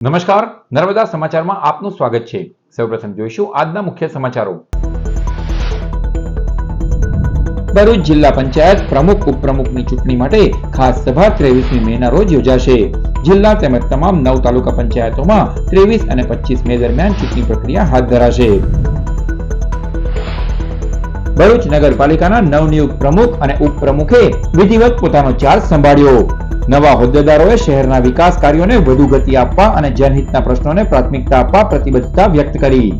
નમસ્કાર, નર્મદા સમાચારમાં આપનું સ્વાગત છે। સૌપ્રથમ જોઈશું આજના મુખ્ય સમાચારો। ભરૂચ જિલ્લા પંચાયત પ્રમુખ ઉપપ્રમુખની ચૂંટણી માટે ખાસ સભા 23મી મેના રોજ યોજાશે। જિલ્લા તેમજ તમામ 9 તાલુકા પંચાયતોમાં 23 અને 25 મે દરમિયાન ચૂંટણી પ્રક્રિયા હાથ ધરાશે। ભરૂચ નગરપાલિકાના નવનિયુક્ત પ્રમુખ અને ઉપપ્રમુખે વિધિવત પોતાનો ચાર્જ સંભાળ્યો। નવા હોદ્દેદારોએ શહેરના વિકાસ કાર્યોને વધુ ગતિ આપવા અને જનહિતના પ્રશ્નોને પ્રાથમિકતા આપવા પ્રતિબદ્ધતા વ્યક્ત કરી।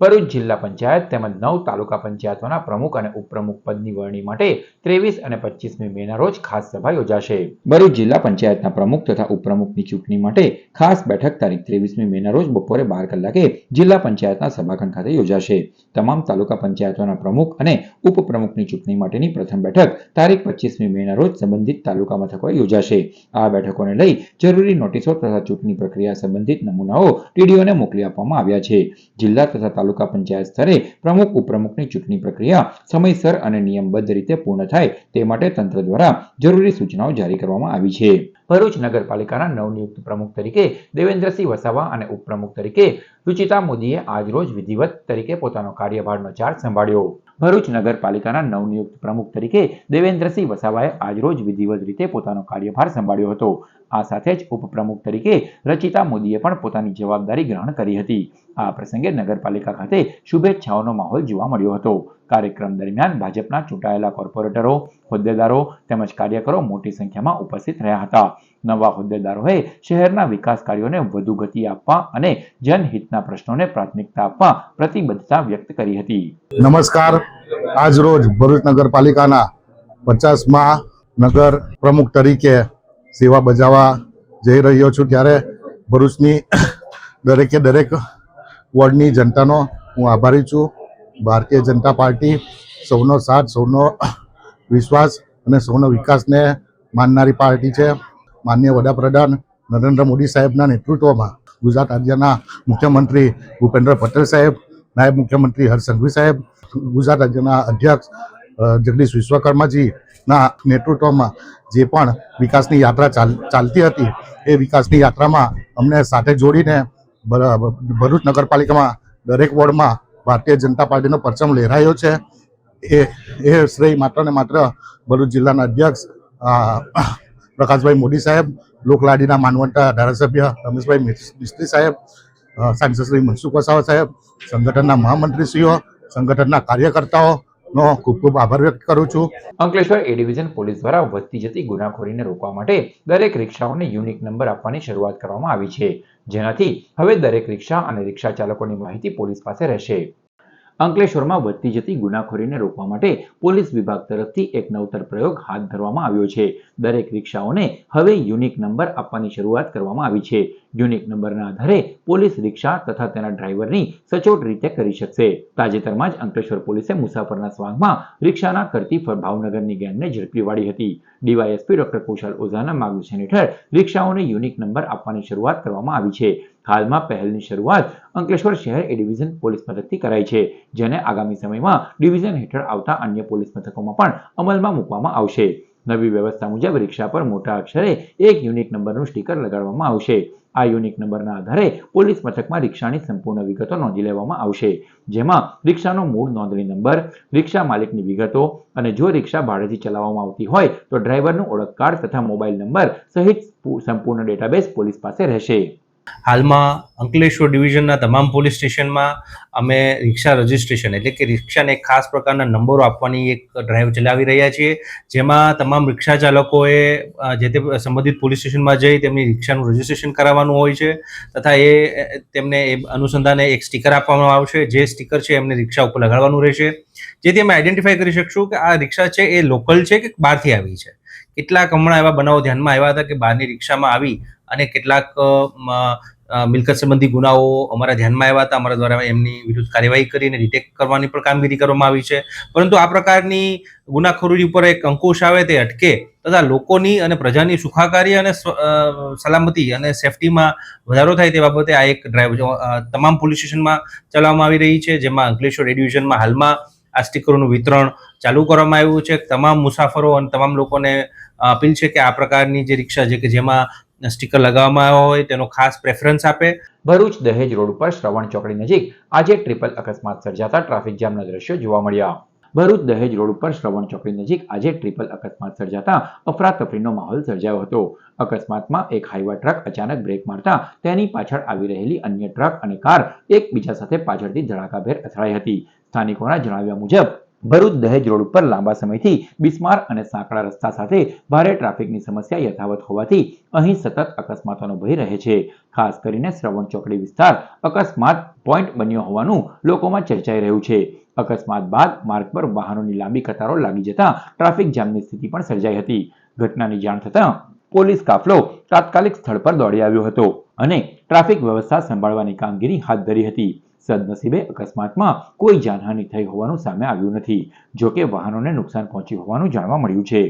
ભરૂચ જિલ્લા પંચાયત તેમજ 9 તાલુકા પંચાયતોના પ્રમુખ અને ઉપપ્રમુખ પદની વરણી માટે 23 અને 25મી મેના રોજ ખાસ સભા યોજાશે। ભરૂચ જિલ્લા પંચાયતના પ્રમુખ તથા ઉપપ્રમુખની ચૂંટણી માટે ખાસ બેઠક તારીખ 23મી મેના રોજ બપોરે 12 કલાકે જિલ્લા પંચાયતના સભાખંડ ખાતે યોજાશે। તમામ તાલુકા પંચાયતોના પ્રમુખ અને ઉપપ્રમુખની ચૂંટણી માટેની પ્રથમ બેઠક તારીખ 25મી મેના રોજ સંબંધિત તાલુકા મથકોએ યોજાશે। આ બેઠકોને લઈ જરૂરી નોટિસો તથા ચૂંટણી પ્રક્રિયા સંબંધિત નમૂનાઓ ટીડીઓને મોકલી આપવામાં આવ્યા છે। જિલ્લા તથા તાલુકા પંચાયત સ્તરે પ્રમુખ ઉપપ્રમુખની ચૂંટણી પ્રક્રિયા સમયસર અને નિયમબદ્ધ રીતે પૂર્ણ થાય તે માટે તંત્ર દ્વારા જરૂરી સૂચનાઓ જારી કરવામાં આવી છે। ભરૂચ નગરપાલિકાના નવનિયુક્ત પ્રમુખ તરીકે દેવેન્દ્રસિંહ વસાવા અને ઉપપ્રમુખ તરીકે રુચિતા મોદીએ આજરોજ વિધિવત તરીકે પોતાનો કાર્યભારનો ચાર્જ સંભાળ્યો। ભરૂચ નગરપાલિકાના નવનિયુક્ત પ્રમુખ તરીકે દેવેન્દ્રસિંહ વસાવાએ આજરોજ વિધિવત રીતે પોતાનો કાર્યભાર સંભાળ્યો હતો। આ સાથે જ ઉપપ્રમુખ તરીકે રચિતા મોદીએ પણ પોતાની જવાબદારી ગ્રહણ કરી હતી। આ પ્રસંગે નગરપાલિકા ખાતે શુભેચ્છાઓનો માહોલ જોવા મળ્યો હતો। કાર્યક્રમ દરમિયાન ભાજપના ચૂંટાયેલા કોર્પોરેટરો, હોદ્દેદારો તેમજ કાર્યકરો મોટી સંખ્યામાં ઉપસ્થિત રહ્યા હતા। નવા હોદ્દેદારોએ શહેરના વિકાસ કાર્યોને વધુ ગતિ આપવા અને જનહિતના પ્રશ્નોને પ્રાથમિકતા આપવા પ્રતિબદ્ધતા વ્યક્ત કરી હતી। નમસ્કાર, આજ રોજ ભરૂચ નગરપાલિકાના 50મા નગર પ્રમુખ તરીકે સેવા બજાવવા જઈ રહ્યો છું ત્યારે ભરૂચની દરેક વોર્ડની જનતાનો હું આભારી છું। ભારતીય જનતા પાર્ટી સૌનો સાથ, સૌનો વિશ્વાસ અને સૌનો વિકાસને માનનારી પાર્ટી છે। માનનીય વડાપ્રધાન નરેન્દ્ર મોદી સાહેબના નેતૃત્વમાં ગુજરાત રાજ્યના મુખ્યમંત્રી ભૂપેન્દ્ર પટેલ સાહેબ, નાયબ મુખ્યમંત્રી હર્ષ સંઘવી સાહેબ, ગુજરાત રાજ્યના અધ્યક્ષ જગદીશ વિશ્વકર્માજીના નેતૃત્વમાં જે પણ વિકાસની યાત્રા ચાલતી હતી એ વિકાસની યાત્રામાં અમને સાથે જોડીને ભરૂચ નગરપાલિકામાં દરેક વોર્ડમાં ભારતીય જનતા પાર્ટીનો પરચમ લહેરાયો છે। એ શ્રેય માત્ર ને માત્ર ભરૂચ જિલ્લાના અધ્યક્ષ પ્રકાશભાઈ મોદી સાહેબ, લોકલાડીના માનવંતા ધારાસભ્ય રમેશભાઈ મિસ્ત્રી સાહેબ, સાંસદ શ્રી મનસુખ વસાવા સાહેબ, સંગઠનના મહામંત્રીશ્રીઓ, સંગઠનના કાર્યકર્તાઓનો ખૂબ ખૂબ આભાર વ્યક્ત કરું છું। અંકલેશ્વર એ ડિવિઝન પોલીસ દ્વારા વધતી જતી ગુનાખોરીને રોકવા માટે દરેક રિક્ષાઓને યુનિક નંબર આપવાની શરૂઆત કરવામાં આવી છે, જેનાથી હવે દરેક રિક્ષા અને રિક્ષા ચાલકોની માહિતી પોલીસ પાસે રહેશે। અંકલેશ્વરમાં વધતી જતી ગુનાખોરીને રોકવા માટે પોલીસ વિભાગ તરફથી એક નવતર પ્રયોગ હાથ ધરવામાં આવ્યો છે। દરેક રિક્ષાઓને હવે યુનિક નંબર આપવાની શરૂઆત કરવામાં આવી છે। યુનિક નંબરના આધારે પોલીસ રિક્ષા તથા તેના ડ્રાઈવરની સચોટ રીતે કરી શકશે। તાજેતરમાં જ અંકલેશ્વર પોલીસે મુસાફરના સ્વાંગમાં રિક્ષાના કરતી ભાવનગરની ગેંગને ઝડપી પાડી હતી। ડીવાયએસપી ડોક્ટર કુશાલ ઓઝાના માર્ગદર્શન હેઠળ રિક્ષાઓને યુનિક નંબર આપવાની શરૂઆત કરવામાં આવી છે। હાલમાં પહેલની શરૂઆત અંકલેશ્વર શહેર એ ડિવિઝન પોલીસ મથકથી કરાઈ છે, જેને આગામી સમયમાં ડિવિઝન હેઠળ આવતા અન્ય પોલીસ મથકોમાં પણ અમલમાં મૂકવામાં આવશે। નવી વ્યવસ્થા મુજબ રિક્ષા પર મોટા અક્ષરે એક યુનિક નંબરનું સ્ટીકર લગાડવામાં આવશે। આ યુનિક નંબરના આધારે પોલીસ મથકમાં રિક્ષાની સંપૂર્ણ વિગતો નોંધી લેવામાં આવશે, જેમાં રિક્ષાનો મૂળ નોંધણી નંબર, રિક્ષા માલિકની વિગતો અને જો રિક્ષા ભાડેથી ચલાવવામાં આવતી હોય તો ડ્રાઈવરનું ઓળખ કાર્ડ તથા મોબાઈલ નંબર સહિત સંપૂર્ણ ડેટાબેઝ પોલીસ પાસે રહેશે। હાલમાં અંકલેશ્વર ડિવિઝનના તમામ પોલીસ સ્ટેશનમાં અમે રિક્ષા રજિસ્ટ્રેશન એટલે કે રિક્ષાને ખાસ પ્રકારના નંબરો આપવાની એક ડ્રાઈવ ચલાવી રહ્યા છીએ, જેમાં તમામ રિક્ષા ચાલકોએ જે તે સંબંધિત પોલીસ સ્ટેશનમાં જઈ તેમની રિક્ષાનું રજિસ્ટ્રેશન કરાવવાનું હોય છે તથા તેમને એ અનુસંધાને એક સ્ટીકર આપવામાં આવશે। જે સ્ટીકર છે એમને રિક્ષા ઉપર લગાડવાનું રહેશે, જેથી અમે આઈડેન્ટિફાઈ કરી શકશું કે આ રિક્ષા છે એ લોકલ છે કે બહારથી આવી છે। કેટલાક હમણાં એવા બનાવો ધ્યાનમાં આવ્યા હતા કે બહારની રિક્ષામાં આવી અને કેટલાક મિલકત સંબંધી ગુનાઓ અમારા ધ્યાનમાં આવ્યા હતા। અમારા દ્વારા એમની વિરુદ્ધ કાર્યવાહી કરીને ડિટેક્ટ કરવાની પણ કામગીરી કરવામાં આવી છે, પરંતુ આ પ્રકારની ગુનાખોરી ઉપર એક અંકુશ આવે તે અટકે તથા લોકોની અને પ્રજાની સુખાકારી અને સલામતી અને સેફટીમાં વધારો થાય તે બાબતે આ એક ડ્રાઈવ તમામ પોલીસ સ્ટેશનમાં ચલાવવામાં આવી રહી છે, જેમાં અંકલેશ્વર એ ડિવિઝનમાં હાલમાં આ સ્ટીકરોનું વિતરણ ચાલુ કરવામાં આવ્યું છે. તમામ મુસાફરો અને તમામ લોકોને અપીલ છે કે આ પ્રકારની જે રિક્ષા છે કે જેમાં સ્ટીકર લગાવવામાં આવ્યા હોય તેનો ખાસ પ્રેફરન્સ આપે. ભરૂચ દહેજ રોડ ઉપર શ્રવણ ચોકડી નજીક આજે ટ્રિપલ અકસ્માત સર્જાતા ટ્રાફિક જામના દ્રશ્યો જોવા મળ્યા. ભરૂચ દહેજ રોડ ઉપર શ્રવણ ચોકડી નજીક આજે ટ્રિપલ અકસ્માત સર્જાતા અફરાતફરીનો માહોલ સર્જાયો હતો. અકસ્માતમાં એક હાઈવા ટ્રક અચાનક બ્રેક મારતા તેની પાછળ આવી રહેલી અન્ય ટ્રક અને કાર એકબીજા સાથે પાછળથી ધડાકાભેર અથડાઈ હતી. સ્થાનિકોના જણાવ્યા મુજબ ભરૂચ દહેજ રોડ ઉપર લાંબા સમયથી બિસ્માર અને સાંકડા રસ્તા સાથે ભારે ટ્રાફિકની સમસ્યા યથાવત હોવાથી અહીં સતત અકસ્માતોનો ભય રહે છે. ખાસ કરીને શ્રવણ ચોકડી વિસ્તાર અકસ્માત પોઈન્ટ બન્યો હોવાનું લોકોમાં ચર્ચાઈ રહ્યું છે. અકસ્માત બાદ માર્ગ પર વાહનોની લાંબી કતારો લાગી જતા ટ્રાફિક જામની સ્થિતિ પણ સર્જાઈ હતી. ઘટનાની જાણ થતાં પોલીસ કાફલો તાત્કાલિક સ્થળ પર દોડી આવ્યો હતો અને ટ્રાફિક વ્યવસ્થા સંભાળવાની કામગીરી હાથ ધરી હતી. સદનસીબે અકસ્માતમાં કોઈ જાનહાનિ થઈ હોવાનું સામે આવ્યું નથી. જોકે વાહનોને નુકસાન પહોંચ્યું હોવાનું જાણવા મળ્યું છે.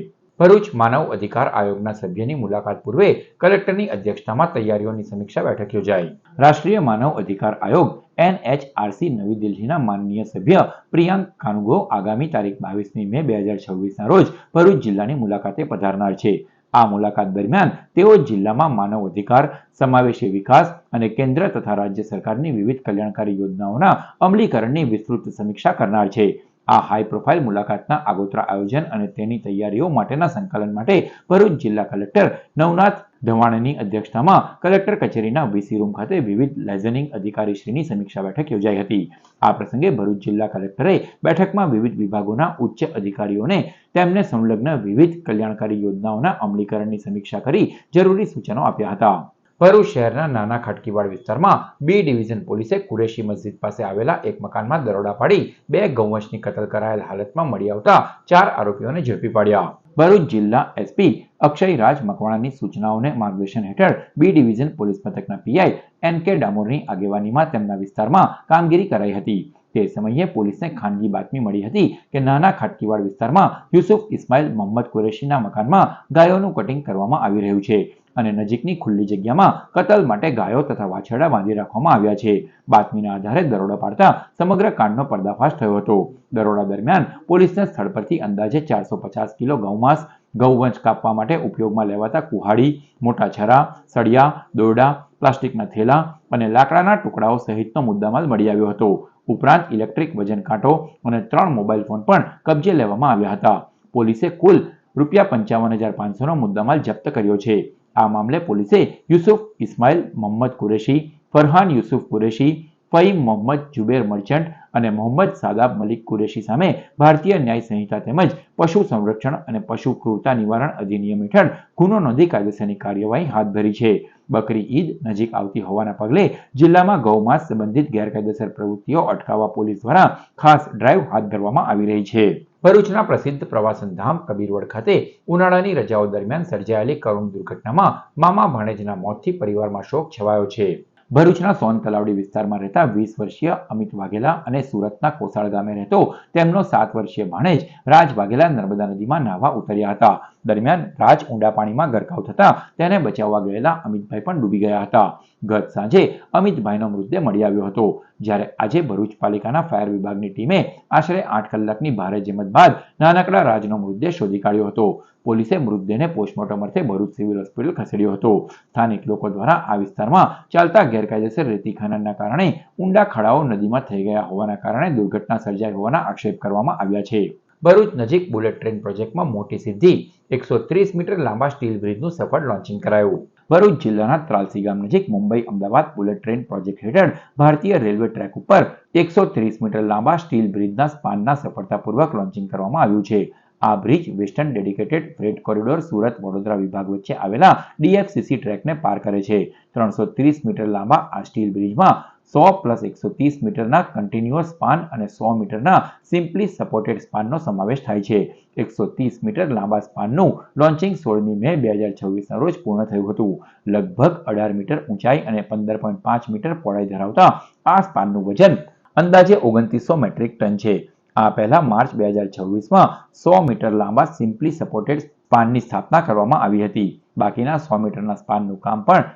ભરૂચ માનવ અધિકાર આયોગના સભ્યની મુલાકાત પૂર્વે કલેક્ટરની અધ્યક્ષતામાં તૈયારીઓની સમીક્ષા બેઠક યોજાઈ. રાષ્ટ્રીય માનવ અધિકાર આયોગ NHRC નવી દિલ્હીના માનનીય સભ્ય પ્રિયાંક કાનુગો આગામી તારીખ 22મી મે 2026ના રોજ ભરૂચ જિલ્લાની મુલાકાતે પધારનાર છે. આ મુલાકાત દરમિયાન તેઓ જિલ્લામાં માનવ અધિકાર, સમાવેશી વિકાસ અને કેન્દ્ર તથા રાજ્ય સરકારની વિવિધ કલ્યાણકારી યોજનાઓના અમલીકરણની વિસ્તૃત સમીક્ષા કરનાર છે. આ હાઈ પ્રોફાઇલ મુલાકાતના આગોતરા આયોજન અને તેની તૈયારીઓ માટેના સંકલન માટે ભરૂચ જિલ્લા કલેક્ટર નવનાથ ધવાણની અધ્યક્ષતામાં કલેક્ટર કચેરીના VC રૂમ ખાતે વિવિધ લાયઝનિંગ અધિકારીશ્રીની સમીક્ષા બેઠક યોજાઈ હતી. આ પ્રસંગે ભરૂચ જિલ્લા કલેક્ટરે બેઠકમાં વિવિધ વિભાગોના ઉચ્ચ અધિકારીઓને તેમને સંલગ્ન વિવિધ કલ્યાણકારી યોજનાઓના અમલીકરણની સમીક્ષા કરી જરૂરી સૂચનો આપ્યા હતા. ભરૂચ શહેરના નાના ખાટકીવાડ વિસ્તારમાં B ડિવિઝન પોલીસે કુરેશી મસ્જિદ પાસે આવેલા એક મકાનમાં દરોડા પાડી 2 ગૌવંશની કતલ કરાયેલ હાલતમાં મળી આવતા 4 આરોપીઓને ઝડપી પાડ્યા. ભરૂચ જિલ્લા SP અક્ષય રાજ મકવાણાની સૂચનાઓને માર્ગદર્શન હેઠળ B ડિવિઝન પોલીસ મથકના PI NK ડામોરની આગેવાનીમાં તેમના વિસ્તારમાં કામગીરી કરાઈ હતી. તે સમયે પોલીસને ખાનગી બાતમી મળી હતી કે નાના ખાટકીવાડ વિસ્તારમાં યુસુફ ઇસ્માઇલ મોહમ્મદ કુરેશીના મકાનમાં ગાયોનું કટિંગ કરવામાં આવી રહ્યું છે અને નજીકની ખુલ્લી જગ્યામાં કતલ માટે ગાયો તથા વાછરડા બાંધી રાખવામાં આવ્યા છે. બાતમીના આધારે દરોડા પાડતા સમગ્ર કાંડનો પર્દાફાશ થયો હતો. દરોડા દરમિયાન પોલીસને સ્થળ પરથી અંદાજે 450 કિલો ગૌમાંસ, ગૌવંશ કાપવા માટે ઉપયોગમાં લેવાતા કુહાડી, મોટા છરા, સળિયા, દોરડા, પ્લાસ્ટિકના થેલા અને લાકડાના ટુકડાઓ સહિતનો મુદ્દામાલ મળી આવ્યો હતો. ઉપરાંત ઇલેક્ટ્રિક વજન કાંટો અને 3 મોબાઈલ ફોન પણ કબજે લેવામાં આવ્યા હતા. પોલીસે કુલ ₹55,500નો મુદ્દામાલ જપ્ત કર્યો છે. આ મામલે પોલીસે યુસુફ ઇસ્માઇલ મોહમ્મદ કુરેશી, ફરહાન યુસુફ કુરેશી, ફહીમ મોહમ્મદ જુબેર મર્ચન્ટ અને મોહમ્મદ સાદાબ મલિક કુરેશી સામે ભારતીય ન્યાય સંહિતા તેમજ પશુ સંરક્ષણ અને પશુ ક્રૂરતા નિવારણ અધિનિયમ હેઠળ ગુનો નોંધી કાયદેસરની કાર્યવાહી હાથ ધરી છે. બકરી ઈદ નજીક આવતી હોવાના પગલે જિલ્લામાં ગૌમાંસ સંબંધિત ગેરકાયદેસર પ્રવૃત્તિઓ અટકાવવા પોલીસ દ્વારા ખાસ ડ્રાઈવ હાથ ધરવામાં આવી રહી છે. ભરૂચના પ્રસિદ્ધ પ્રવાસન ધામ કબીરવડ ખાતે ઉનાળાની રજાઓ દરમિયાન સર્જાયેલી કરુણ દુર્ઘટનામાં મામા ભાણેજના મોતથી પરિવારમાં શોક છવાયો છે. ભરૂચના સોન તલાવડી વિસ્તારમાં રહેતા 20 વર્ષીય અમિત વાઘેલા અને સુરતના કોસાળ ગામે રહેતો તેમનો 7 વર્ષીય ભાણેજ રાજ વાઘેલા નર્મદા નદીમાં નાહવા ઉતર્યા હતા. દરમિયાન રાજ ઊંડા પાણીમાં ગરકાવ થતા તેને બચાવવા ગયેલા અમિતભાઈ પણ ડૂબી ગયા હતા. ગત સાંજે અમિતભાઈનો મૃતદેહ મળી આવ્યો હતો. જ્યારે આજે ભરૂચ પાલિકાના ફાયર વિભાગની ટીમે આશરે 8 કલાકની ભારે જહેમત બાદ નાનકડા રાજનો મૃતદેહ શોધી કાઢ્યો હતો. પોલીસે મૃતદેહને પોસ્ટમોર્ટમ અર્થે ભરૂચ સિવિલ હોસ્પિટલ ખસેડ્યો હતો. સ્થાનિક લોકો દ્વારા આ વિસ્તારમાં ચાલતા ગેરકાયદેસર રેતી ખનનના કારણે ઊંડા ખાડાઓ નદીમાં થઈ ગયા હોવાના કારણે દુર્ઘટના સર્જાઈ હોવાના આક્ષેપ કરવામાં આવ્યા છે. ભરૂચ નજીક બુલેટ ટ્રેન પ્રોજેક્ટમાં મોટી સિદ્ધિ, 130 મીટર લાંબા સ્ટીલ બ્રિજનું સફળ લોન્ચિંગ કરાયું. ભરૂચ જિલ્લાના ત્રાલસી ગામ નજીક Mumbai Ahmedabad bullet train project હેઠળ ભારતીય રેલવે ટ્રેક ઉપર 130 મીટર લાંબા સ્ટીલ બ્રિજના સ્પાનના સફળતાપૂર્વક લોન્ચિંગ કરવામાં આવ્યું છે. આ bridge western dedicated freight corridor Surat Vadodara વિભાગ વચ્ચે આવેલા DFCC ટ્રેકને પાર કરે છે. 330 મીટર લાંબા આ સ્ટીલ બ્રિજમાં 100 + 130 મીટરના કન્ટિન્યુઅસ સ્પાન અને 100 મીટરના સિમ્પલી સપોર્ટેડ સ્પાનનો સમાવેશ થાય છે. 130 મીટર લાંબા સ્પાનનું લોન્ચિંગ 16મી મે 2026ના રોજ પૂર્ણ થયું હતું. લગભગ 18 મીટર ઊંચાઈ અને 15.5 મીટર પહોળાઈ ધરાવતા આ સ્પાનનું વજન અંદાજે 2900 મેટ્રિક ટન છે. આ પહેલા માર્ચ 2026માં 100 મીટર લાંબા સિમ્પલી સપોર્ટેડ સ્પાનની સ્થાપના કરવામાં આવી હતી. બાકીના 100 મીટરના સ્પાનનું કામ પણ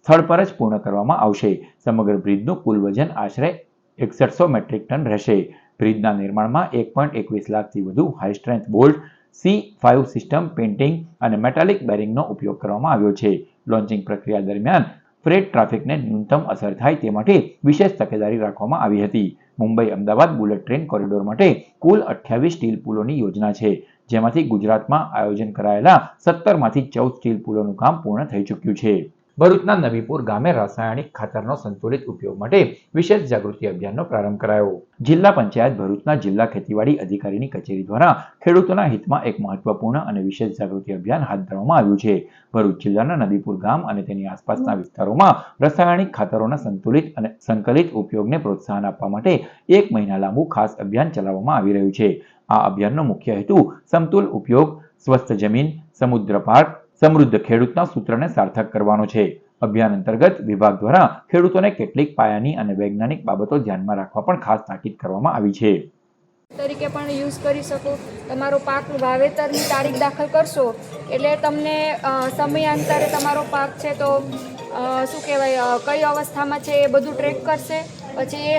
સ્થળ પર જ પૂર્ણ કરવામાં આવશે. સમગ્ર બ્રિજનું કુલ વજન આશરે 6100 મેટ્રિક ટન રહેશે. બ્રિજના નિર્માણમાં 1.21 લાખથી વધુ high strength bolt, C5 system, painting અને મેટાલિક બેરિંગનો ઉપયોગ કરવામાં આવ્યો છે. લોન્ચિંગ પ્રક્રિયા દરમિયાન ફ્રેટ ટ્રાફિકને ન્યૂનતમ અસર થાય તે માટે વિશેષ તકેદારી રાખવામાં આવી હતી. Mumbai Ahmedabad bullet train corridor માટે કુલ 28 સ્ટીલ પુલોની યોજના છે, જેમાંથી ગુજરાતમાં આયોજન કરાયેલા 17માંથી 14 સ્ટીલ પુલોનું કામ પૂર્ણ થઈ ચૂક્યું છે. ભરૂચના નવીપુર ગામે રાસાયણિક ખાતરનો સંતુલિત ઉપયોગ માટે વિશેષ જાગૃતિ અભિયાનનો પ્રારંભ કરાયો. જિલ્લા પંચાયત ભરૂચના જિલ્લા ખેતીવાડી અધિકારીની કચેરી દ્વારા ખેડૂતોના હિતમાં એક મહત્વપૂર્ણ અને વિશેષ જાગૃતિ અભિયાન હાથ ધરવામાં આવ્યું છે. ભરૂચ જિલ્લાના નદીપુર ગામ અને તેની આસપાસના વિસ્તારોમાં રાસાયણિક ખાતરોના સંતુલિત અને સંકલિત ઉપયોગને પ્રોત્સાહન આપવા માટે 1 મહિના લાંબુ ખાસ અભિયાન ચલાવવામાં આવી રહ્યું છે. આ અભિયાનનો મુખ્ય હેતુ સમતુલ ઉપયોગ, સ્વસ્થ જમીન, સમુદ્ર પાર્ક, સમૃદ્ધ ખેડૂતના સૂત્રને સાર્થક કરવાનો છે. અભિયાન અંતર્ગત વિભાગ દ્વારા ખેડૂતોને કેટલીક પાયાની અને વૈજ્ઞાનિક બાબતો ધ્યાનમાં રાખવા પણ ખાસ તાકીદ કરવામાં આવી છે. તરીકે પણ યુઝ કરી શકો. તમારો પાક વાવેતરની તારીખ દાખલ કરશો એટલે તમને સમયાંતરે તમારો પાક છે તો શું કહેવાય કઈ અવસ્થામાં છે એ બધું ટ્રેક કરશે. પછી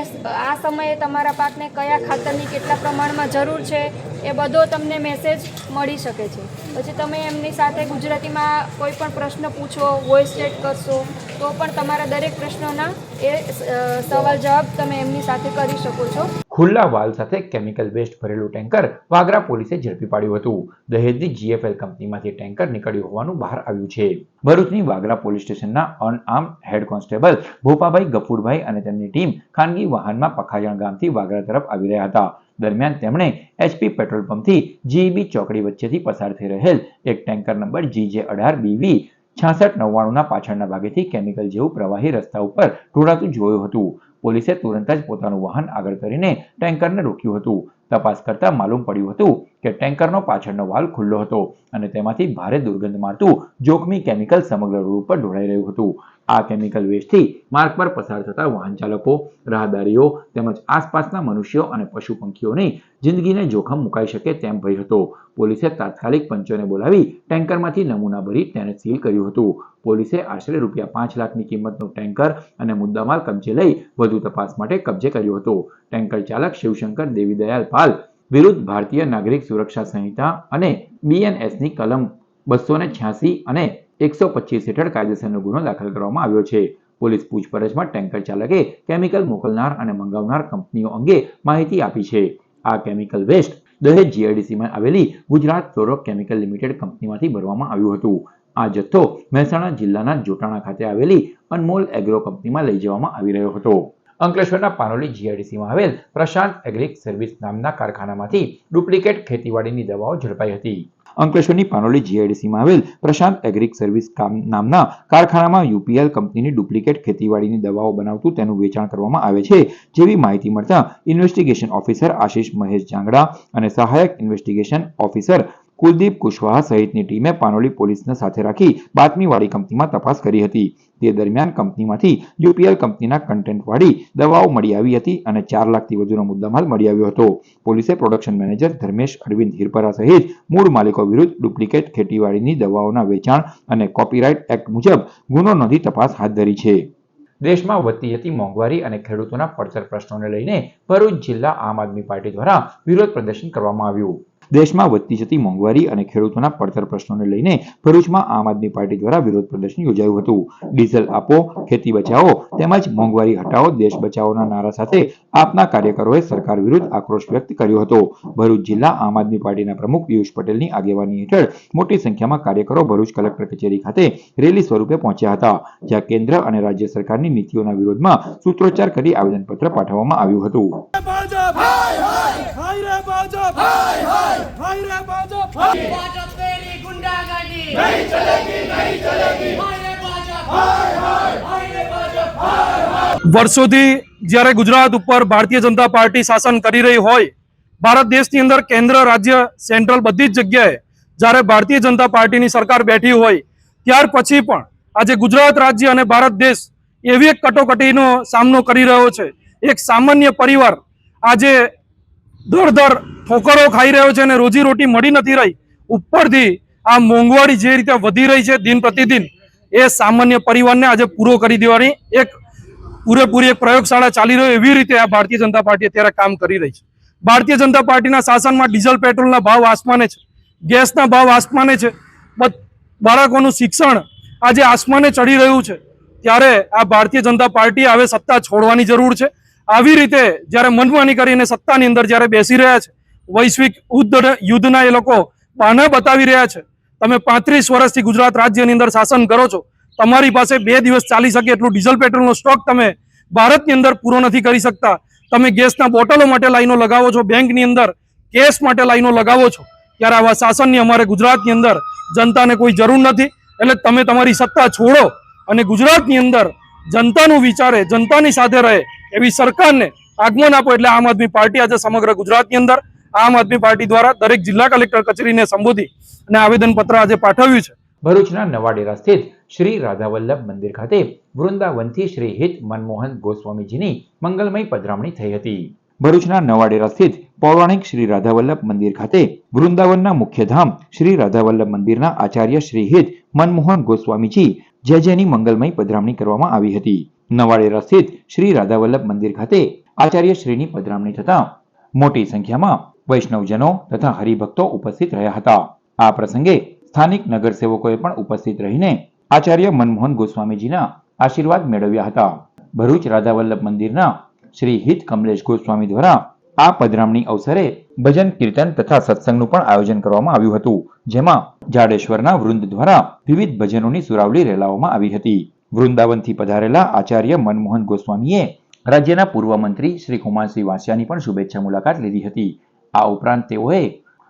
આ સમયે તમારા પાકને કયા ખાતરની કેટલા પ્રમાણમાં જરૂર છે એ બધો તમને મેસેજ મળી શકે છે. પછી તમે એમની સાથે ગુજરાતીમાં કોઈ પણ પ્રશ્ન પૂછો, વોઇસ ચેટ કરશો તો પણ તમારા દરેક પ્રશ્નોના એ સવાલ જવાબ તમે એમની સાથે કરી શકો છો. ખુલ્લા વાલ્વ સાથે કેમિકલ વેસ્ટ ભરેલું ટેન્કર વાગરા પોલીસે ઝડપી પાડ્યું હતું. દહેજની GFL કંપનીમાંથી ટેન્કર નીકળ્યું હોવાનું બહાર આવ્યું છે. ભરૂચની વાગરા પોલીસ સ્ટેશનના અનઆર્મ્ડ હેડ કોન્સ્ટેબલ ભોપાભાઈ ગફુરભાઈ અને તેમની ટીમ ખાનગી વાહનમાં પખાજણ ગામથી વાગરા તરફ આવી રહ્યા હતા. દરમિયાન તેમણે HP પેટ્રોલ પંપથી GEB ચોકડી વચ્ચેથી પસાર થઈ રહેલ એક ટેન્કર નંબર GJ18BV 6699ના પાછળના ભાગેથી કેમિકલ જેવું પ્રવાહી રસ્તા ઉપર ઢોળાતું જોયું હતું. પોલીસે તુરંત જ પોતાનું વાહન આગળ કરીને ટેન્કરને રોક્યું હતું. તપાસ કરતા માલુમ પડ્યું હતું કે ટેન્કરનો પાછળનો વાલ્વ ખુલ્લો હતો અને તેમાંથી ભારે દુર્ગંધ મારતું જોખમી કેમિકલ સમગ્ર રોડ પર ઢોળાઈ રહ્યું હતું. આ કેમિકલ વેસ્ટથી માર્ગ પર પસાર થતા વાહન ચાલકો, રાહદારીઓ તેમજ આસપાસના મનુષ્યો અને પશુ પંખીઓની જિંદગીને જોખમ મુકાઈ શકે તેમ ભય હતો. પોલીસે તાત્કાલિક પંચોને બોલાવી ટેન્કરમાંથી નમૂના ભરી તેને સીલ કર્યું હતું. પોલીસે આશરે ₹5 લાખની કિંમતનું ટેન્કર અને મુદ્દામાલ કબજે લઈ વધુ તપાસ માટે કબજે કર્યો હતો. ટેન્કર ચાલક શિવશંકર દેવીદયાલ પાલ વિરુદ્ધ ભારતીય નાગરિક સુરક્ષા સંહિતા અને BNSની કલમ 286 અને 125 હેઠળ કાયદેસરનો ગુનો દાખલ કરવામાં આવ્યો છે. પોલીસ પૂછપરછમાં ટેન્કર ચાલકે કેમિકલ મોકલનાર અને મંગાવનાર કંપનીઓ અંગે માહિતી આપી છે. આ કેમિકલ વેસ્ટ દહેજ GIDCમાં આવેલી ગુજરાત ફ્લોરો કેમિકલ લિમિટેડ કંપનીમાંથી ભરવામાં આવ્યું હતું. આ જથ્થો મહેસાણા જિલ્લાના જોટાણા ખાતે આવેલી અનમોલ એગ્રો કંપનીમાં લઈ જવામાં આવી રહ્યો હતો. અંકલેશ્વરના પાનોલી GIDCમાં આવેલ પ્રશાંત એગ્રિક સર્વિસ નામના કારખાનામાંથી ડુપ્લિકેટ ખેતીવાડીની દવાઓ ઝડપાઈ હતી. અંકલેશ્વરની પાનોલી GIDCમાં આવેલ પ્રશાંત એગ્રિક સર્વિસ નામના કારખાનામાં UPL કંપનીની ડુપ્લિકેટ ખેતીવાડીની દવાઓ બનાવતું તેનું વેચાણ કરવામાં આવે છે જેવી માહિતી મળતા ઇન્વેસ્ટિગેશન ઓફિસર આશિષ મહેશ જાંગડા અને સહાયક ઇન્વેસ્ટિગેશન ઓફિસર કુલદીપ કુશવાહા સહિતની ટીમે પાનોલી પોલીસને સાથે રાખી બાતમીવાળી કંપનીમાં તપાસ કરી હતી. તે દરમિયાન કંપનીમાંથી UPL કંપનીના કન્ટેન્ટવાળી દવાઓ મળી આવી હતી અને 4 લાખથી વધુનો મુદ્દામાલ મળી આવ્યો હતો. પોલીસે પ્રોડક્શન મેનેજર ધર્મેશ અરવિંદ હિરપરા સહિત મૂળ માલિકો વિરુદ્ધ ડુપ્લિકેટ ખેતીવાડીની દવાઓના વેચાણ અને કોપીરાઇટ એક્ટ મુજબ ગુનો નોંધી તપાસ હાથ ધરી છે. દેશમાં વધતી જતી મોંઘવારી અને ખેડૂતોના પડતર પ્રશ્નોને લઈને ભરૂચ જિલ્લા આમ આદમી પાર્ટી દ્વારા વિરોધ પ્રદર્શન કરવામાં આવ્યું. દેશમાં વધતી જતી મોંઘવારી અને ખેડૂતોના પડતર પ્રશ્નોને લઈને ભરૂચમાં આમ આદમી પાર્ટી દ્વારા વિરોધ પ્રદર્શન યોજાયું હતું. ડીઝલ આપો, ખેતી બચાવો તેમજ મોંઘવારી હટાવો, દેશ બચાવોના નારા સાથે આપના કાર્યકરોએ સરકાર વિરુદ્ધ આક્રોશ વ્યક્ત કર્યો હતો. ભરૂચ જિલ્લા આમ આદમી પાર્ટીના પ્રમુખ પિયુષ પટેલની આગેવાની હેઠળ મોટી સંખ્યામાં કાર્યકરો ભરૂચ કલેક્ટર કચેરી ખાતે રેલી સ્વરૂપે પહોંચ્યા હતા, જ્યાં કેન્દ્ર અને રાજ્ય સરકારની નીતિઓના વિરોધમાં સૂત્રોચ્ચાર કરી આવેદનપત્ર પાઠવવામાં આવ્યું હતું. भाजपा तेरी गुंडागर्दी नहीं चलेगी, नहीं चलेगी। વર્ષોથી જ્યારે ગુજરાત ઉપર ભારતીય જનતા પાર્ટી શાસન કરી રહી હોય, ભારત દેશની અંદર કેન્દ્ર, રાજ્ય, સેન્ટ્રલ બધી જ જગ્યાએ જ્યારે ભારતીય જનતા પાર્ટીની સરકાર બેઠી હોય, ત્યાર પછી પણ આજે ગુજરાત રાજ્ય અને ભારત દેશ એવી એક કટોકટીનો સામનો કરી રહ્યો છે. એક સામાન્ય પરિવાર આજે દર ઠોકરો ખાઈ રહ્યો છે અને રોજીરોટી મળી નથી રહી. ઉપરથી આ મોંઘવારી જે રીતે વધી રહી છે દિન પ્રતિદિન, એ સામાન્ય પરિવારને આજે પૂરો કરી દેવાની એક પૂરેપૂરી એક પ્રયોગશાળા ચાલી રહ્યો એવી રીતે આ ભારતીય જનતા પાર્ટી અત્યારે કામ કરી રહી છે. ભારતીય જનતા પાર્ટીના શાસનમાં ડીઝલ પેટ્રોલના ભાવ આસમાને છે, ગેસના ભાવ આસમાને છે, બાળકોનું શિક્ષણ આજે આસમાને ચડી રહ્યું છે, ત્યારે આ ભારતીય જનતા પાર્ટી હવે સત્તા છોડવાની જરૂર છે. આવી રીતે જ્યારે મનમાની કરીને સત્તાની અંદર જ્યારે બેસી રહ્યા છે, વૈશ્વિક યુદ્ધના એ લોકો બહાના બતાવી રહ્યા છે. તમે 35 વર્ષથી ગુજરાત રાજ્યની અંદર શાસન કરો છો, તમારી પાસે 2 દિવસ ચાલી શકે એટલું ડીઝલ પેટ્રોલનો સ્ટોક તમે ભારતની અંદર પૂરો નથી કરી શકતા. તમે ગેસના બોટલો માટે લાઈનો લગાવો છો, બેંકની અંદર કેશ માટે લાઈનો લગાવો છો, ત્યારે આવા શાસનની અમારે ગુજરાતની અંદર જનતાને કોઈ જરૂર નથી. એટલે તમે તમારી સત્તા છોડો અને ગુજરાતની અંદર જનતાનું વિચારે, જનતાની સાથે રહે એવી સરકારને આગમન આપો. એટલે આમ આદમી પાર્ટી આજે સમગ્ર ગુજરાતની અંદર આમ આદમી પાર્ટી દ્વારા દરેક જિલ્લા કલેક્ટર કચેરીને સંબોધી અને આવેદનપત્ર આજે પાઠવ્યું છે. ભરૂચના નવાડેરા સ્થિત શ્રી રાધાવલ્લભ મંદિર ખાતે વૃંદાવનથી શ્રી હિત મનમોહન ગોસ્વામીજીની મંગલમય પધરામણી થઈ હતી. ભરૂચના નવાડેરા સ્થિત પૌરાણિક શ્રી રાધાવલ્લભ મંદિર ખાતે વૃંદાવનના મુખ્યધામ શ્રી રાધાવલ્લભ મંદિરના આચાર્ય શ્રી હિત મનમોહન ગોસ્વામીજી જેની મંગલમય પધરામણી કરવામાં આવી હતી. નવાડેરા સ્થિત શ્રી રાધાવલ્લભ મંદિર ખાતે આચાર્ય શ્રીની પધરામણી થતા મોટી સંખ્યામાં વૈષ્ણવજનો તથા હરિભક્તો ઉપસ્થિત રહ્યા હતા. આ પ્રસંગે સ્થાનિક નગરસેવકોએ પણ ઉપસ્થિત રહીને આચાર્ય મનમોહન ગોસ્વામીજીના આશીર્વાદ મેળવ્યા હતા. ભરૂચ રાધાવલ્લભ મંદિરના શ્રી હિત કમલેશ ગોસ્વામી દ્વારા આ પધરામણી અવસરે ભજન કીર્તન તથા સત્સંગનું પણ આયોજન કરવામાં આવ્યું હતું, જેમાં જાડેશ્વરના વૃંદ દ્વારા વિવિધ ભજનોની સુરાવલી રેલાવવામાં આવી હતી. વૃંદાવનથી પધારેલા આચાર્ય મનમોહન ગોસ્વામીએ રાજ્યના પૂર્વ મંત્રી શ્રી કુમારસિંહ વાસિયાની પણ શુભેચ્છા મુલાકાત લીધી હતી. આ ઉપરાંત તેઓએ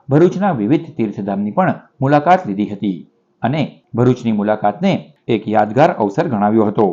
ભરૂચના વિવિધ તીર્થધામની પણ મુલાકાત લીધી હતી અને ભરૂચની મુલાકાતને એક યાદગાર અવસર ગણાવ્યો હતો.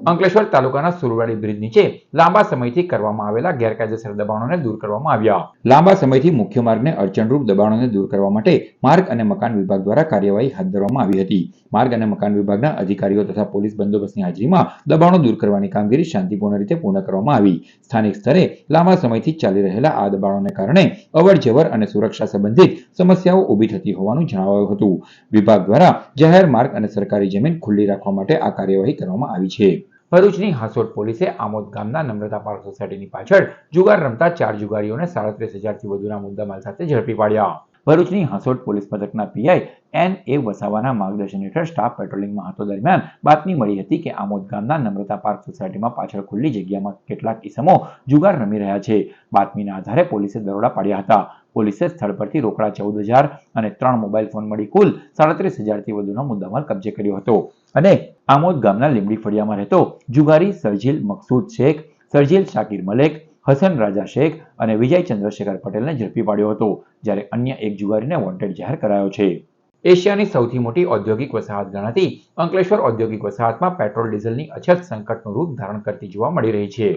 અંકલેશ્વર તાલુકાના સુરવાડી બ્રિજ નીચે લાંબા સમયથી કરવામાં આવેલા ગેરકાયદેસર દબાણોને દૂર કરવામાં આવ્યા. લાંબા સમયથી મુખ્ય માર્ગને અડચણરૂપ દબાણોને દૂર કરવા માટે માર્ગ અને મકાન વિભાગ દ્વારા કાર્યવાહી હાથ ધરવામાં આવી હતી. માર્ગ અને મકાન વિભાગના અધિકારીઓ તથા પોલીસ બંદોબસ્તની હાજરીમાં દબાણો દૂર કરવાની કામગીરી શાંતિપૂર્ણ રીતે પૂર્ણ કરવામાં આવી. સ્થાનિક સ્તરે લાંબા સમયથી ચાલી રહેલા આ દબાણોને કારણે અવરજવર અને સુરક્ષા સંબંધિત સમસ્યાઓ ઊભી થતી હોવાનું જણાવાયું હતું. વિભાગ દ્વારા જાહેર માર્ગ અને સરકારી જમીન ખુલ્લી રાખવા માટે આ કાર્યવાહી કરવામાં આવી છે. ભરૂચની હાંસોટ પોલીસે આમોદ ગામના નમ્રતા પાર્ક સોસાયટીની પાછળ જુગાર રમતા 4 જુગારીઓને 37,000થી વધુના મુદ્દામાલ સાથે ઝડપી પાડ્યા. ભરૂચની હાંસોટ પોલીસ મથકના પીઆઈ N.A. વસાવાના માર્ગદર્શન હેઠળ સ્ટાફ પેટ્રોલિંગમાં હતો દરમિયાન બાતમી મળી હતી કે આમોદ ગામના નમ્રતા પાર્ક સોસાયટીમાં પાછળ ખુલ્લી જગ્યામાં કેટલાક ઈસમો જુગાર રમી રહ્યા છે. બાતમીના આધારે પોલીસે દરોડા પાડ્યા હતા. પોલીસે સ્થળ પરથી રોકડા 14,000 અને 3 મોબાઈલ ફોન મળી કુલ 37,000થી વધુનો મુદ્દામાલ કબજે કર્યો હતો અને આમોદ ગામના લીમડી ફળિયામાં રહેતો જુગારી સરજીલ મકસૂદ શેખ, સરજીલ શાકીર મલેક, હસન રાજા શેખ અને વિજય ચંદ્રશેખર પટેલને ઝડપી પાડ્યો હતો, જ્યારે અન્ય એક જુગારીને વોન્ટેડ જાહેર કરાયો છે. એશિયાની સૌથી મોટી ઔદ્યોગિક વસાહત ગણાતી અંકલેશ્વર ઔદ્યોગિક વસાહતમાં પેટ્રોલ ડીઝલની અછત સંકટનું રૂપ ધારણ કરતી જોવા મળી રહી છે.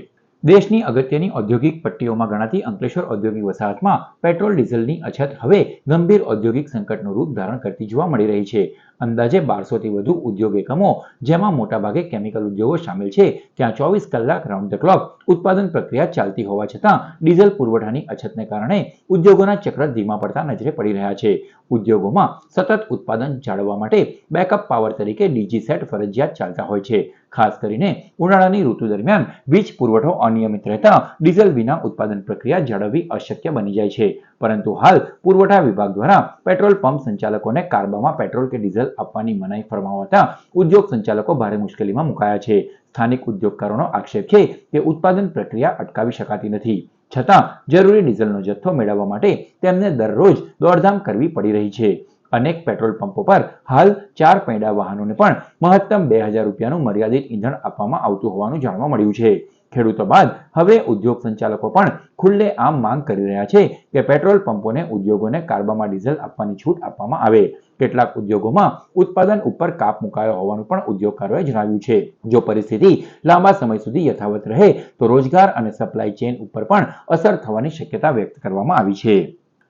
દેશની અગત્યની ઔદ્યોગિક પટ્ટીઓમાં ગણાતી અંકલેશ્વર ઔદ્યોગિક વસાહતમાં પેટ્રોલ ડીઝલની અછત હવે ગંભીર ઔદ્યોગિક સંકટનું રૂપ ધારણ કરતી જોવા મળી રહી છે. અંદાજે 1200થી વધુ ઉદ્યોગ એકમો, જેમાં મોટાભાગે કેમિકલ ઉદ્યોગો સામેલ છે, ત્યાં 24 કલાક રાઉન્ડ ધ ક્લોક ઉત્પાદન પ્રક્રિયા ચાલતી હોવા છતાં ડીઝલ પુરવઠાની અછતને કારણે ઉદ્યોગોના ચક્ર ધીમા પડતા નજરે પડી રહ્યા છે. ઉદ્યોગોમાં સતત ઉત્પાદન જાળવવા માટે બેકઅપ પાવર તરીકે ડીજી સેટ ફરજિયાત ચાલતા હોય છે. ખાસ કરીને ઉનાળાની ઋતુ દરમિયાન વીજ પુરવઠો અનિયમિત રહેતા ડીઝલ વિના ઉત્પાદન પ્રક્રિયા જાળવવી અશક્ય બની જાય છે. પરંતુ હાલ પુરવઠા વિભાગ દ્વારા પેટ્રોલ પંપ સંચાલકોને કાર્બામાં પેટ્રોલ કે ડીઝલ આપવાની મનાઈ ફરમાવતા ઉદ્યોગ સંચાલકો ભારે મુશ્કેલીમાં મુકાયા છે. સ્થાનિક ઉદ્યોગકારોનો આક્ષેપ છે કે ઉત્પાદન પ્રક્રિયા અટકાવી શકાતી નથી, છતાં જરૂરી ડીઝલનો જથ્થો મેળવવા માટે તેમને દરરોજ દોડધામ કરવી પડી રહી છે. અનેક પેટ્રોલ પંપો પર હાલ 4 પૈડા વાહનોને પણ મહત્તમ 2,000 રૂપિયાનું મર્યાદિત ઈંધણ આપવામાં આવતું હોવાનું જાણવા મળ્યું છે. ખેડૂતો બાદ હવે ઉદ્યોગ સંચાલકો પણ ખુલ્લે આમ માંગ કરી રહ્યા છે કે પેટ્રોલ પંપોને ઉદ્યોગોને કાર્બામાં ડીઝલ આપવાની છૂટ આપવામાં આવે. કેટલાક ઉદ્યોગોમાં ઉત્પાદન ઉપર કાપ મુકાયો હોવાનું પણ ઉદ્યોગકારોએ જણાવ્યું છે. જો પરિસ્થિતિ લાંબા સમય સુધી યથાવત રહે તો રોજગાર અને સપ્લાય ચેઇન ઉપર પણ અસર થવાની શક્યતા વ્યક્ત કરવામાં આવી છે.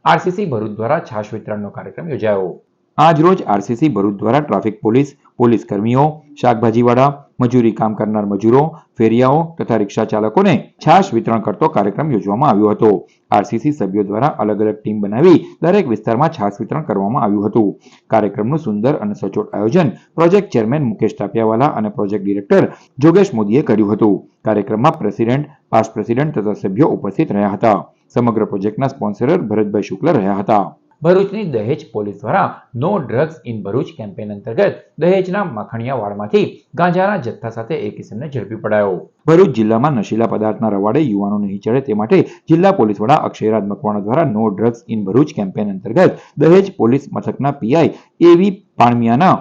આરસીસી ભરૂચ દ્વારા છાશ વિતરણનો કાર્યક્રમ યોજાયો. આજ રોજ આરસીસી ભરૂચ દ્વારા ટ્રાફિક પોલીસ કર્મીઓ, શાકભાજીવાળા, મજૂરી કામ કરનાર મજૂરો, ફેરિયાઓ તથા રિક્ષા ચાલકોને છાશ વિતરણ કરતો કાર્યક્રમ યોજવામાં આવ્યો હતો. આરસીસી સભ્યો દ્વારા અલગ અલગ ટીમ બનાવી દરેક વિસ્તારમાં છાશ વિતરણ કરવામાં આવ્યું હતું. કાર્યક્રમનું સુંદર અને સચોટ આયોજન પ્રોજેક્ટ ચેરમેન મુકેશ ટાપિયાવાલા અને પ્રોજેક્ટ ડિરેક્ટર જોગેશ મોદીએ કર્યું હતું. કાર્યક્રમમાં પ્રેસિડેન્ટ, પાસ્ટ પ્રેસિડેન્ટ તથા સભ્યો ઉપસ્થિત રહ્યા હતા. સમગ્ર પ્રોજેક્ટના સ્પોન્સરર ભરતભાઈ શુક્લ રહ્યા હતા. ભરૂચની દહેજ પોલીસ દ્વારા no drugs in Bharuch campaign અંતર્ગત દહેજના માખણિયાવાડમાંથી ગાંજાના જથ્થા સાથે એક ઇસમને ઝડપી પડાયો. ભરૂચ જિલ્લામાં નશીલા પદાર્થના રવાડે યુવાનો નહીં ચડે તે માટે જિલ્લા પોલીસ વડા અક્ષયરાજ મકવાણા દ્વારા no drugs in Bharuch campaign અંતર્ગત દહેજ પોલીસ મથકના પીઆઈ એવી પાણમિયાના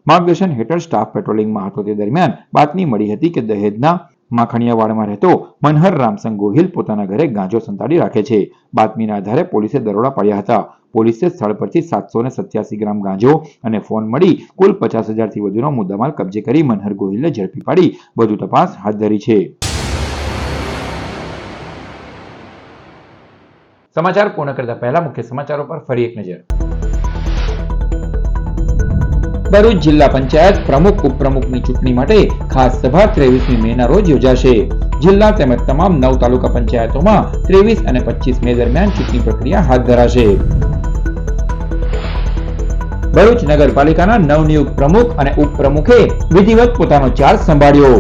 માર્ગદર્શન હેઠળ સ્ટાફ પેટ્રોલિંગમાં હતો. તે દરમિયાન બાતમી મળી હતી કે દહેજના માખણિયાવાડમાં રહેતો મનહર રામસંગ ગોહિલ પોતાના ઘરે ગાંજો સંતાડી રાખે છે. બાતમીના આધારે પોલીસે દરોડા પાડ્યા હતા. પોલીસે સ્થળ પરથી 787 ગ્રામ ગાંજો અને ફોન મળી કુલ 50,000થી વધુનો મુદ્દામાલ કબજે કરી મનહર ગોહિલને ઝડપી પાડી વધુ તપાસ હાથ ધરી છે. સમાચાર પૂર્ણ કરતા પહેલા મુખ્ય સમાચારો પર ફરી એક નજર. ભરૂચ જિલ્લા પંચાયત પ્રમુખ ઉપપ્રમુખની ચૂંટણી માટે ખાસ સભા 23મી મેના રોજ યોજાશે. જિલ્લા તેમજ તમામ 9 તાલુકા પંચાયતોમાં 23 અને 25 મે દરમિયાન ચૂંટણી પ્રક્રિયા હાથ ધરાશે. ભરૂચ નગરપાલિકાના નવનિયુક્ત પ્રમુખ અને ઉપપ્રમુખે વિધિવત પોતાનો ચાર્જ સંભાળ્યો.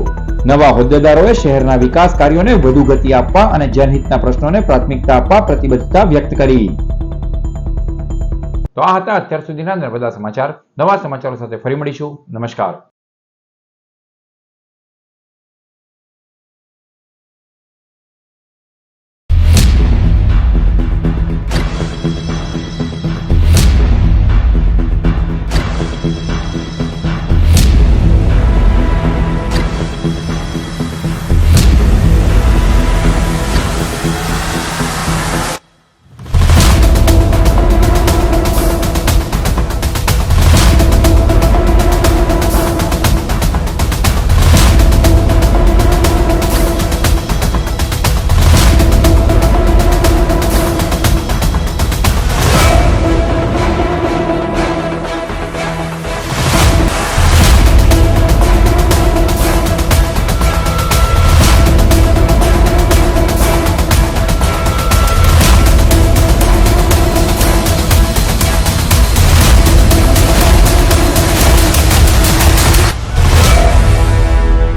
નવા હોદ્દેદારોએ શહેરના વિકાસ કાર્યોને વધુ ગતિ આપવા અને જનહિતના પ્રશ્નોને પ્રાથમિકતા આપવા પ્રતિબદ્ધતા વ્યક્ત કરી. તો આ હતા અત્યાર સુધીના નર્મદા સમાચાર. નવા સમાચારો સાથે ફરી મળીશું. નમસ્કાર.